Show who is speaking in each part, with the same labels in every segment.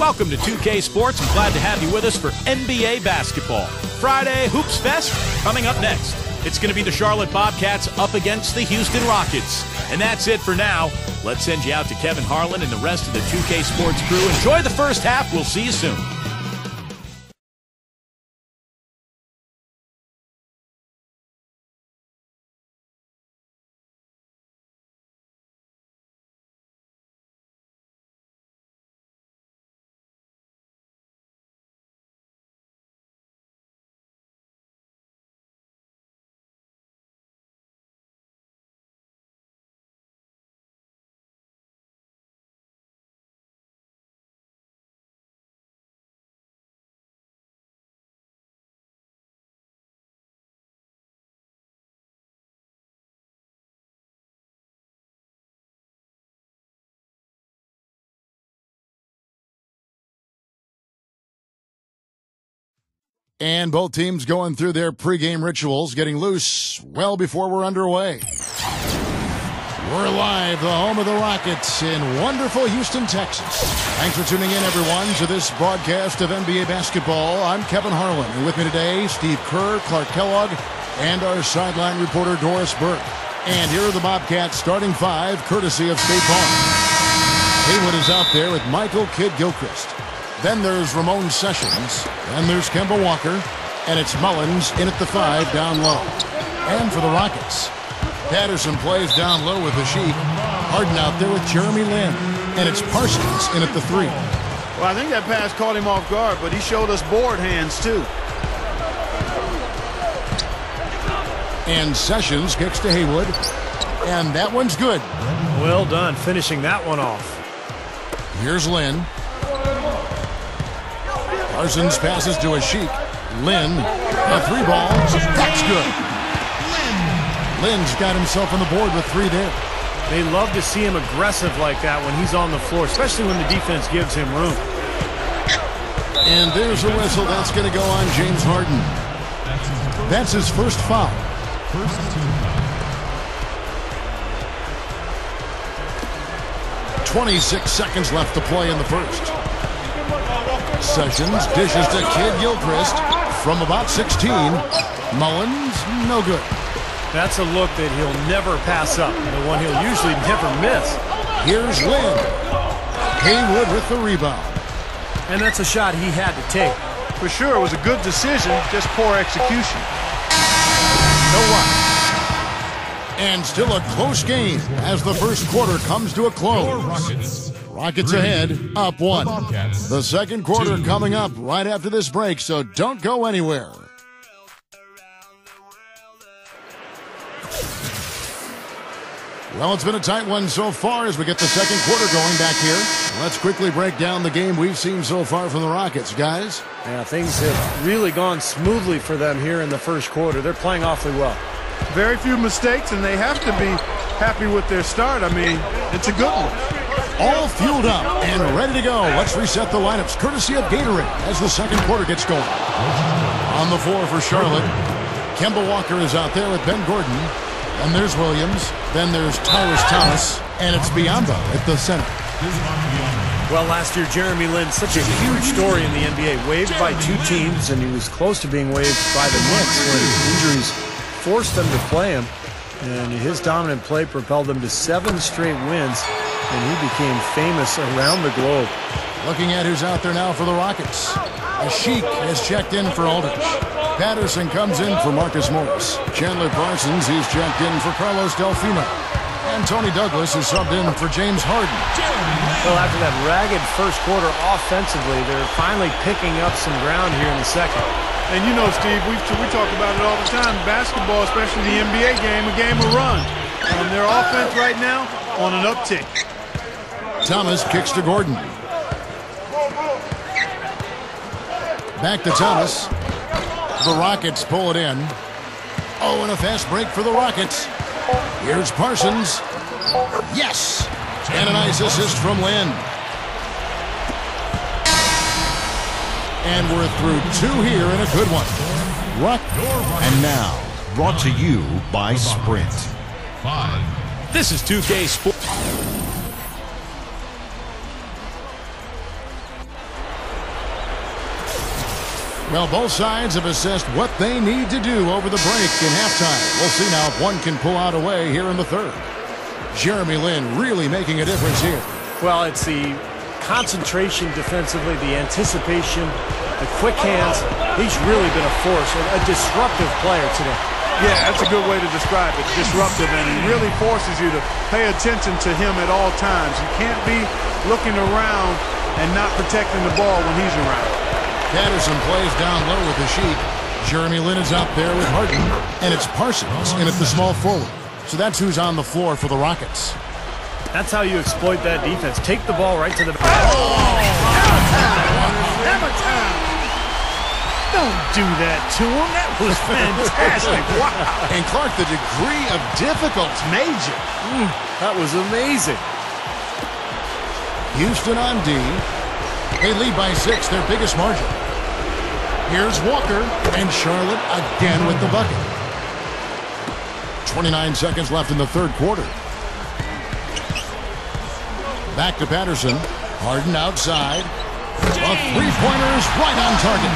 Speaker 1: Welcome to 2K Sports. I'm glad to have you with us for NBA basketball. Friday Hoops Fest coming up next. It's going to be the Charlotte Bobcats up against the Houston Rockets. And that's it for now. Let's send you out to Kevin Harlan and the rest of the 2K Sports crew. Enjoy the first half. We'll see you soon.
Speaker 2: And both teams going through their pregame rituals, getting loose well before we're underway. We're live, the home of the Rockets in wonderful Houston, Texas. Thanks for tuning in, everyone, to this broadcast of NBA basketball. I'm Kevin Harlan, and with me today, Steve Kerr, Clark Kellogg, and our sideline reporter, Doris Burke. And here are the Bobcats starting five, courtesy of State Farm. Haywood is out there with Michael Kidd-Gilchrist. Then there's Ramon Sessions. Then there's Kemba Walker. And it's Mullins in at the 5 down low. And for the Rockets, Patterson plays down low with the Sheik. Harden out there with Jeremy Lin. And it's Parsons in at the 3.
Speaker 3: Well, I think that pass caught him off guard, but he showed us board hands too.
Speaker 2: And Sessions kicks to Haywood. And that one's good.
Speaker 4: Well done, finishing that one off.
Speaker 2: Here's Lin. Parsons passes to a Sheik. Lin, a 3 ball. That's good. Lin's got himself on the board with 3 there.
Speaker 4: They love to see him aggressive like that when he's on the floor, especially when the defense gives him room.
Speaker 2: And there's a whistle. That's going to go on James Harden. That's his first foul. 26 seconds left to play in the first. Sessions dishes to Kidd-Gilchrist from about 16. Mullins, no good.
Speaker 4: That's a look that he'll never pass up, the one he'll usually never miss.
Speaker 2: Here's Lin. Haywood with the rebound.
Speaker 4: And that's a shot he had to take.
Speaker 3: For sure, it was a good decision, just poor execution.
Speaker 2: No one. And still a close game as the first quarter comes to a close. Rockets ahead, up 1. The second quarter coming up right after this break, so don't go anywhere. Well, it's been a tight one so far as we get the second quarter going back here. Let's quickly break down the game we've seen so far from the Rockets, guys.
Speaker 4: Yeah, things have really gone smoothly for them here in the first quarter. They're playing awfully well.
Speaker 3: Very few mistakes, and they have to be happy with their start. I mean, it's a good one.
Speaker 2: All fueled up and ready to go. Let's reset the lineups courtesy of Gatorade as the second quarter gets going. On the floor for Charlotte, Kemba Walker is out there with Ben Gordon. And there's Williams. Then there's Tyrese Thomas. And it's Biyombo at the center.
Speaker 4: Well, last year, Jeremy Lin, such a huge story in the NBA. Waived by 2 teams, and he was close to being waived by the Knicks when injuries forced them to play him. And his dominant play propelled them to 7 straight wins. And he became famous around the globe.
Speaker 2: Looking at who's out there now for the Rockets. A Sheik has checked in for Aldridge. Patterson comes in for Marcus Morris. Chandler Parsons, he's checked in for Carlos Delfino. And Tony Douglas is subbed in for James Harden.
Speaker 4: Well, after that ragged first quarter offensively, they're finally picking up some ground here in the second.
Speaker 3: And you know, Steve, we talk about it all the time. Basketball, especially the NBA game, a game of run. Their offense right now on an uptick.
Speaker 2: Thomas kicks to Gordon. Back to Thomas. The Rockets pull it in. Oh, and a fast break for the Rockets. Here's Parsons. Yes! And a nice assist from Lin. And we're through 2 here in a good one.
Speaker 5: And now, brought to you by Sprint.
Speaker 1: This is 2K Sports.
Speaker 2: Well, both sides have assessed what they need to do over the break in halftime. We'll see now if one can pull out a way here in the third. Jeremy Lin really making a difference here.
Speaker 4: Well, it's the concentration defensively, the anticipation, the quick hands. He's really been a force, a disruptive player today.
Speaker 3: Yeah, that's a good way to describe it. Disruptive, and he really forces you to pay attention to him at all times. You can't be looking around and not protecting the ball when he's around.
Speaker 2: Patterson plays down low with the sheet. Jeremy Lin is out there with Harden, and it's Parsons in at the small forward. So that's who's on the floor for the Rockets.
Speaker 4: That's how you exploit that defense. Take the ball right to the...
Speaker 3: Hammer time!
Speaker 4: Don't do that to him. That was fantastic. Wow.
Speaker 2: And Clark, the degree of difficulty.
Speaker 4: Major. That was amazing.
Speaker 2: Houston on D. They lead by 6, their biggest margin. Here's Walker, and Charlotte again with the bucket. 29 seconds left in the third quarter. Back to Patterson. Harden outside. A three-pointer's right on target.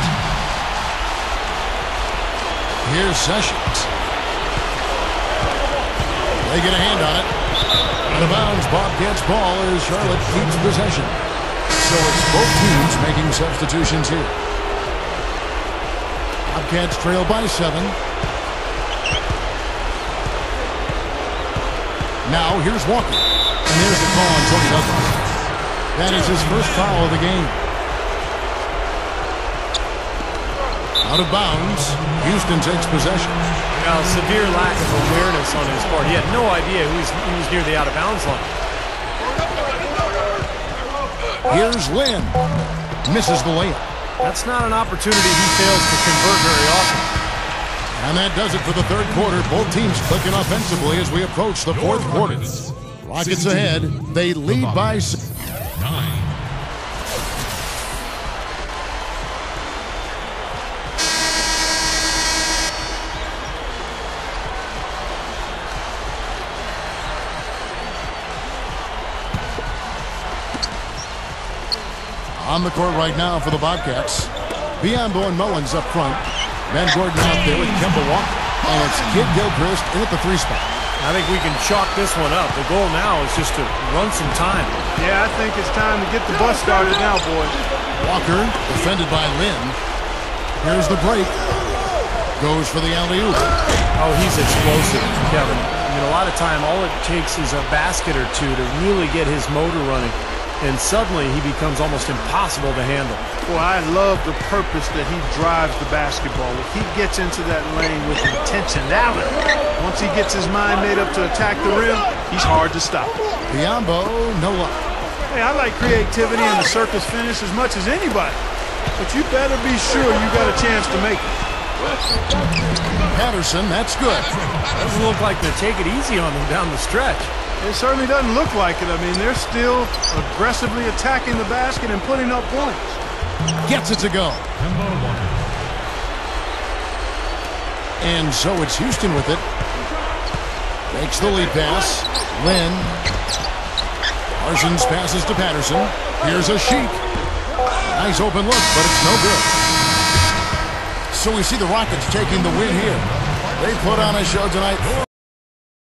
Speaker 2: Here's Sessions. They get a hand on it. Out of bounds, BOBCATS ball as Charlotte keeps possession. So it's both teams making substitutions here. BOBCATS trail by 7. Now here's Walker. And there's the call on Tony Douglas. That is his first foul of the game. Out of bounds. Houston takes possession.
Speaker 4: Now, severe lack of awareness on his part. He had no idea he was near the out-of-bounds line.
Speaker 2: Here's Lin. Misses the layup.
Speaker 4: That's not an opportunity he fails to convert very often.
Speaker 2: And that does it for the third quarter. Both teams clicking offensively as we approach the fourth quarter. Rockets ahead. They lead by 9. On the court right now for the BOBCATS. Biyombo and Mullins up front. Van Gordon out there with Kemba Walker. And it's Kid Gilchrist in at the 3 spot.
Speaker 4: I think we can chalk this one up. The goal now is just to run some time.
Speaker 3: Yeah, I think it's time to get the bus started now, boys.
Speaker 2: Walker, defended by Lin. Here's the break. Goes for the alley-oop.
Speaker 4: Oh, he's explosive, Kevin. I mean, a lot of time, all it takes is a basket or two to really get his motor running. And suddenly, he becomes almost impossible to handle.
Speaker 3: Boy, I love the purpose that he drives the basketball with. He gets into that lane with intentionality. Once he gets his mind made up to attack the rim, he's hard to stop.
Speaker 2: Biyombo, no luck.
Speaker 3: Hey, I like creativity and the circus finish as much as anybody. But you better be sure you got a chance to make it.
Speaker 2: Patterson, that's good.
Speaker 4: Doesn't look like they're taking it easy on them down the stretch.
Speaker 3: It certainly doesn't look like it. I mean, they're still aggressively attacking the basket and putting up points.
Speaker 2: Gets it to go. And so it's Houston with it. Makes the lead pass. Lin. Parsons passes to Patterson. Here's a Sheik. Nice open look, but it's no good. So we see the Rockets taking the win here. They put on a show tonight